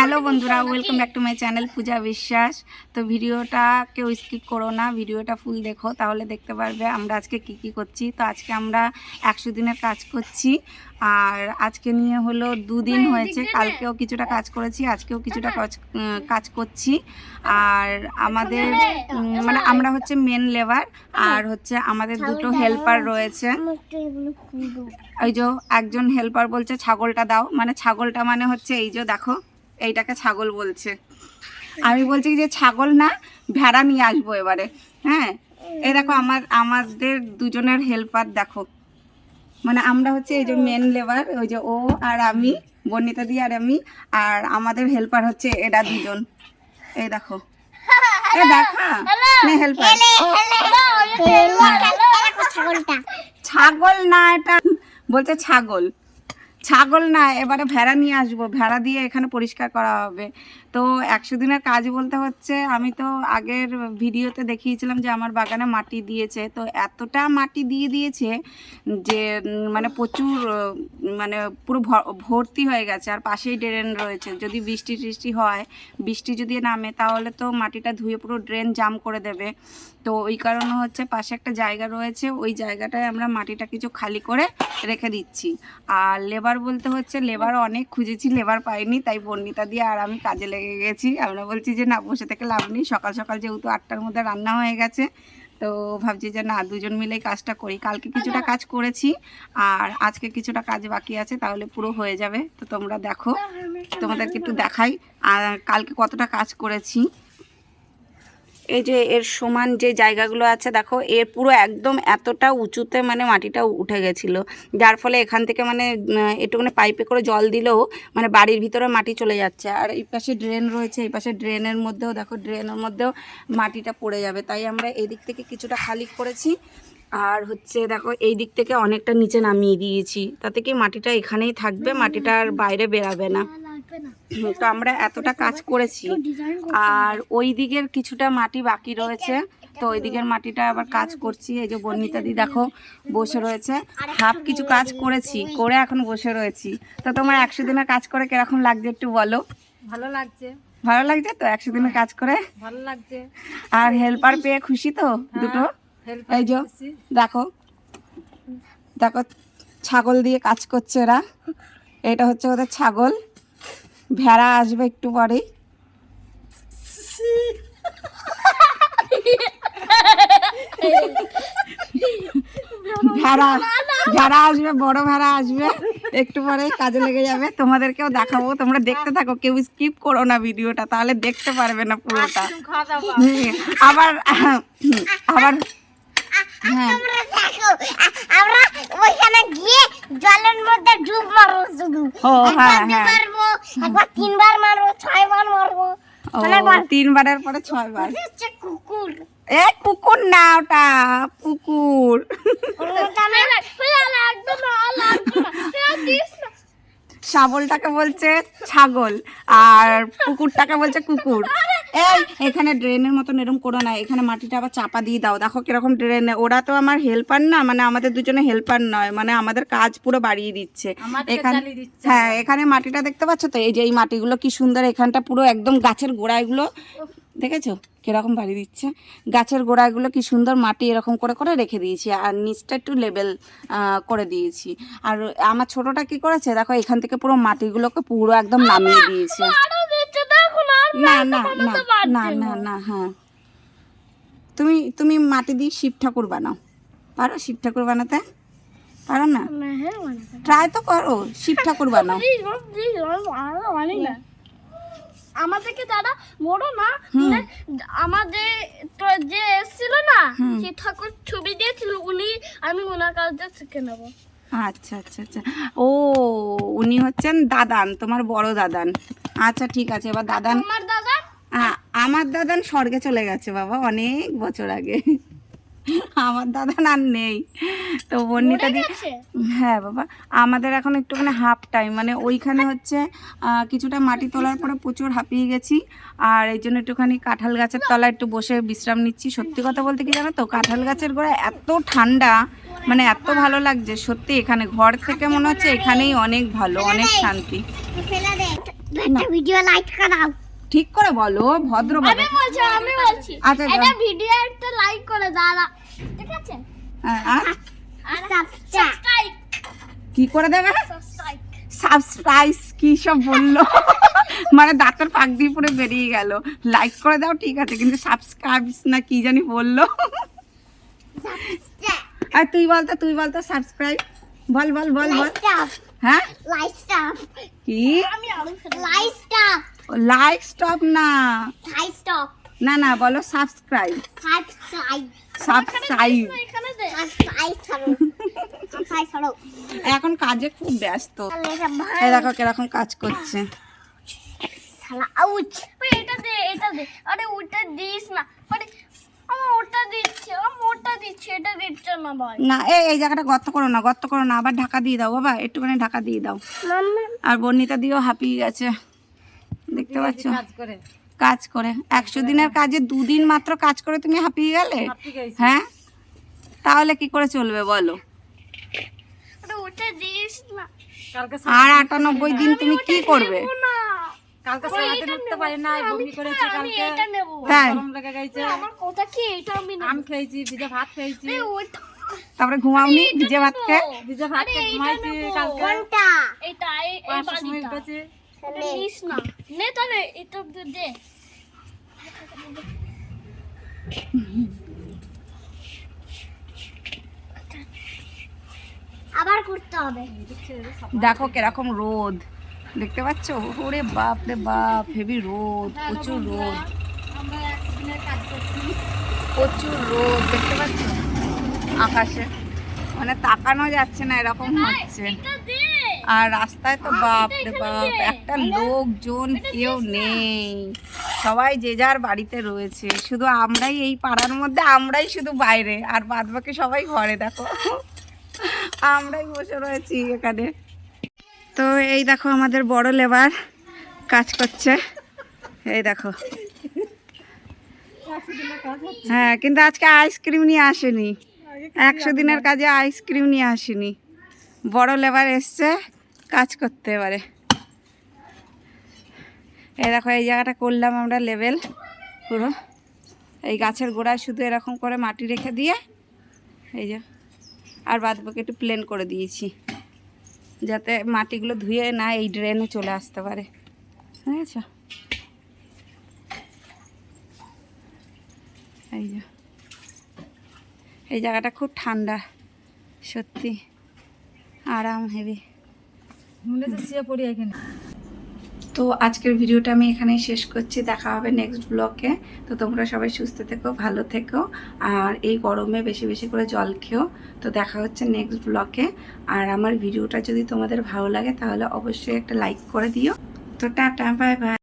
Hello বন্ধুরা, welcome back to my channel Puja Biswas. তো ভিডিওটা কেউ স্কিপ করো না, ভিডিওটা ফুল দেখো, তাহলে দেখতে পারবে আমরা আজকে কি করছি। তো আজকে আমরা 100 দিনের কাজ করছি। আর আজকে নিয়ে হলো 2 দিন হয়েছে, কালকেও কিছুটা কাজ করেছি, আজকেও কিছুটা কাজ করছি। আর আমাদের মানে আমরা হচ্ছে মেন লেবার, আর হচ্ছে আমাদের দুটো হেল্পার রয়েছে। এই যে একজন হেল্পার বলছে ছাগলটা দাও, মানে ছাগলটা মানে হচ্ছে এই যে দেখো, এইটাকে ছাগল বলছে। আমি বলছি যে ছাগল না, ভেড়া নিয়ে আসবো এবারে। হ্যাঁ, এই দেখো আমাদের দুজনের হেল্পার দেখো, মানে আমরা হচ্ছে এই যে মেন লেবার, ওই যে ও আর আমি, বর্ণিতা দি আর আমি, আর আমাদের হেল্পার হচ্ছে এরা দুজন। এই দেখো, এ দেখা না হেল্পার, ছাগল না এটা বলছে ছাগল, ছাগল না, এবারে ভেড়া নিয়ে আসবো, ভেড়া দিয়ে এখানে পরিষ্কার করা হবে। তো 100 দিনের কাজ বলতে হচ্ছে, আমি তো আগের ভিডিওতে দেখিয়েছিলাম যে আমার বাগানে মাটি দিয়েছে, তো এতটা মাটি দিয়ে দিয়েছে যে মানে প্রচুর, মানে পুরো ভর্তি হয়ে গেছে। আর পাশেই ড্রেন রয়েছে, যদি বৃষ্টি টিষ্টি হয়, বৃষ্টি যদি নামে তাহলে তো মাটিটা ধুয়ে পুরো ড্রেন জাম করে দেবে। তো ওই কারণে হচ্ছে পাশে একটা জায়গা রয়েছে, ওই জায়গাটায় আমরা মাটিটা কিছু খালি করে রেখে দিচ্ছি। আর লেবার বলতে হচ্ছে লেবার অনেক খুঁজেছি, লেবার পাইনি, তাই বর্ণিতা দিয়ে আর আমি কাজে লেগে গেছি। আমরা বলছি যে না, বসে থেকে লাভ নেই, সকাল সকাল যেহেতু 8টার মধ্যে রান্না হয়ে গেছে, তো ভাবছি যে না, দুজন মিলেই কাজটা করি। কালকে কিছুটা কাজ করেছি আর আজকে কিছুটা কাজ বাকি আছে, তাহলে পুরো হয়ে যাবে। তো তোমরা দেখো, তোমাদেরকে একটু দেখাই আর কালকে কতটা কাজ করেছি। এই যে এর সমান যে জায়গাগুলো আছে দেখো, এর পুরো একদম এতটা উঁচুতে মানে মাটিটা উঠে গেছিলো, যার ফলে এখান থেকে মানে একটুখানি পাইপে করে জল দিলেও মানে বাড়ির ভিতরে মাটি চলে যাচ্ছে। আর এই পাশে ড্রেন রয়েছে, এই পাশে ড্রেনের মধ্যেও দেখো, ড্রেনের মধ্যেও মাটিটা পড়ে যাবে, তাই আমরা এই দিক থেকে কিছুটা খালি করেছি। আর হচ্ছে দেখো, এই দিক থেকে অনেকটা নিচে নামিয়ে দিয়েছি, তাতে কি মাটিটা এখানেই থাকবে, মাটিটা আর বাইরে বেরাবে না। তো আমরা এতটা কাজ করেছি। আর ওই দিকের কিছুটা মাটি বাকি রয়েছে, তো ওই দিকের মাটিটা আবার কাজ করছি। এই যে বর্ণিতা দি দেখো বসে রয়েছে, হাফ কিছু কাজ করেছি, করে এখন বসে রয়েছি। তো তোমার 100 দিনের কাজ করে কিরকম লাগছে একটু বলো। ভালো লাগছে, ভালো লাগছে তো 100 দিনের কাজ করে, ভালো লাগছে। আর হেল্পার পেয়ে খুশি তো দুটো। এই যে দেখো দেখো, ছাগল দিয়ে কাজ করছে এরা, এটা হচ্ছে ওদের ছাগল। ভেড়া আসবে একটু পরেই। ভেড়া আসবে, বড় ভেড়া আসবে একটু পরে, কাজে লেগে যাবে। তোমাদেরকেও দেখাবো, তোমরা দেখতে থাকো, কেউ স্কিপ করো না ভিডিওটা, তাহলে দেখতে পারবে না পুরোটা। আবার আবার হ্যাঁ, আমরা ওইখানে গিয়ে জলের মধ্যে ডুব মারবো, শুধু একবার 3বার মারবো, 6বার মারবো, 3বারের পরে 6বার। কুকুর, এ কুকুর না, ওটা কুকুর। শাবলটাকে বলছে ছাগল আর কুকুরটাকে বলছে কুকুর। এই এখানে ড্রেনের মতন এরকম করো না, এখানে মাটিটা আবার চাপা দিয়ে দাও। দেখো কিরকম ড্রেনে, ওরা তো আমার হেল্পার না, মানে আমাদের দুজনে হেল্পার নয়, মানে আমাদের কাজ পুরো বাড়িয়ে দিচ্ছে এখানে। হ্যাঁ, এখানে মাটিটা দেখতে পাচ্ছ তো, এই যে এই মাটিগুলো কি সুন্দর, এখানটা পুরো একদম গাছের গোড়াগুলো দেখেছো কিরকম বাড়ি দিচ্ছে, গাছের গোড়াগুলো কি সুন্দর মাটি এরকম করে করে রেখে দিয়েছি, আর নিচটা একটু লেবেল করে দিয়েছি। আর আমার ছোটটা কি করেছে দেখো, এখান থেকে পুরো মাটিগুলোকে পুরো একদম নামিয়ে দিয়েছে। না না না না না না, হ্যাঁ, তুমি মাটি দিয়ে শিব ঠাকুর বানাও, পারো শিব ঠাকুর বানাতে? পারো না? ট্রাই তো করো, শিব ঠাকুর বানাও। আমাদেরকে যারা বড় না, আমাদের তো যে এসেছিল না, সে ঠাকুর ছবি দিয়েছিল, আমি ওনার কাছে শিখে নেবো। আচ্ছা আচ্ছা আচ্ছা, ও উনি হচ্ছেন দাদান, তোমার বড় দাদান। আচ্ছা ঠিক আছে, এবার দাদান, আমার দাদা, আমার দাদান স্বর্গে চলে গেছে বাবা, অনেক বছর আগে। আমার দাদা আর নেই, তো বর্ণিতা দি হ্যাঁ বাবা, আমাদের এখন একটুখানি হাফ টাইম, মানে ওইখানে হচ্ছে কিছুটা মাটি তোলার পরে প্রচুর হাঁপিয়ে গেছি, আর এই জন্য একটুখানি কাঁঠাল গাছের তলায় একটু বসে বিশ্রাম নিচ্ছি। সত্যি কথা বলতে কি জানো তো, কাঁঠাল গাছের গোড়ায় এত ঠান্ডা, মানে এত ভালো লাগছে সত্যি। এখানে ঘর থেকে মনে হচ্ছে এখানেই অনেক ভালো, অনেক শান্তি। ভিডিও লাইক করাও, ঠিক করে বলো ভদ্রভাবে। আমি বলছি আচ্ছা এটা ভিডিও একটা লাইক করে দাঁড়া, ঠিক আছে? আর আর সাবস্ক্রাইব কি করে দেবে? সাবস্ক্রাইব সাবস্ক্রাইব কি সব বললো, মানে দাঁতের ফাঁক দিয়ে পুরো বেরিয়ে গেল। লাইক করে দাও ঠিক আছে, কিন্তু সাবস্ক্রাইব না কি জানি বললো। আর তুই বলতো সাবস্ক্রাইব বল বল বল বল। হ্যাঁ লাইক স্টপ কি? আমি লাইক স্টপ লাইক স্টপ না, লাইক স্টপ না না বলো সাবস্ক্রাইব। Subscribe subscribe. এখানে দে সাবস্ক্রাইব করো, সাবস্ক্রাইব করো। এখন কাজে খুব ব্যস্ত, এই দেখো কিরকম কাজ করছে। শালা আউচ, ওই এটা দে এটা দে। আরে ওটা দিস না, আরে আমার ওটা দিচ্ছে, আমার ওটা দিচ্ছে, এটা দিচ্ছে না ভাই। না এই জায়গাটা গর্ত করো না, গর্ত করো না, আবার ঢাকা দিয়ে দাও বাবা, একটুখানি ঢাকা দিয়ে দাও। মাম্মা আর বর্ণিতা দিয়েও হাঁপিয়ে গেছে, দেখতে পাচ্ছ কাজ করে। 100 দিনের কাজে 2 দিন মাত্র কাজ করে তুমি হাঁপিয়ে গেলে? হ্যাঁ, তাহলে কি করে চলবে বলো? আরে ওটা দিস না। আর 98 দিন তুমি কি করবে? না কালকে সারাদিন উঠতে পারি না, বমি করেছি আমি কালকে, এটা নেব। তাই গরম লেগে গেছে। আমার কথা কি এটা আমি নেব। আম খেয়েছি, ভিজে ভাত খেয়েছি, এই ওটা তারপরে ঘুমাওনি ভিজে ভাত খেয়ে? ভিজে ভাত খেয়ে ঘুমাইছি কালকে। কোনটা? এটা এই 500 সময় বাড়িটা। উঠেছি। এটা নিস না। নে তাহলে এটা দে। আবার করতে হবে। দেখো কিরকম রোদ, দেখতে পাচ্ছ? ওরে বাপ রে বাপ, হেভি রোদ, প্রচুর রোদ, আমরা একদিনের কাজ করছি। প্রচুর রোদ দেখতে পাচ্ছ আকাশে, মানে তাকানো যাচ্ছে না এরকম হচ্ছে। এটা দে। আর রাস্তায় তো বাপ রে বাপ, একটা লোকজন কেউ নেই, সবাই যে যার বাড়িতে রয়েছে, শুধু আমরাই এই পাড়ার মধ্যে, আমরাই শুধু বাইরে, আর বাদ বাকি সবাই ঘরে। দেখো আমরাই বসে রয়েছি এখানে। তো এই দেখো আমাদের বড় লেবার কাজ করছে, এই দেখো। হ্যাঁ, কিন্তু আজকে আইসক্রিম নিয়ে আসেনি, 100 দিনের কাজে আইসক্রিম নিয়ে আসেনি। বড় লেবার এসছে কাজ করতে এবারে। এই দেখো এই জায়গাটা করলাম আমরা লেভেল পুরো, এই গাছের গোড়ায় শুধু এরকম করে মাটি রেখে দিয়ে এই যে, আর বাদ বাকি একটু প্লেন করে দিয়েছি, যাতে মাটিগুলো ধুয়ে না এই ড্রেনে চলে আসতে পারে, বুঝেছ? এই যে এই জায়গাটা খুব ঠান্ডা, সত্যি আরাম হেভি। মনে হচ্ছে শুয়ে পড়ি এখানে। তো আজকের ভিডিওটা আমি এখানেই শেষ করছি, দেখা হবে নেক্সট ব্লগে। তো তোমরা সবাই সুস্থ থেকো, ভালো থেকো, আর এই গরমে বেশি বেশি করে জল খেও। তো দেখা হচ্ছে নেক্সট ব্লগে। আর আমার ভিডিওটা যদি তোমাদের ভালো লাগে তাহলে অবশ্যই একটা লাইক করে দিও। তো টাটা, বাই বাই।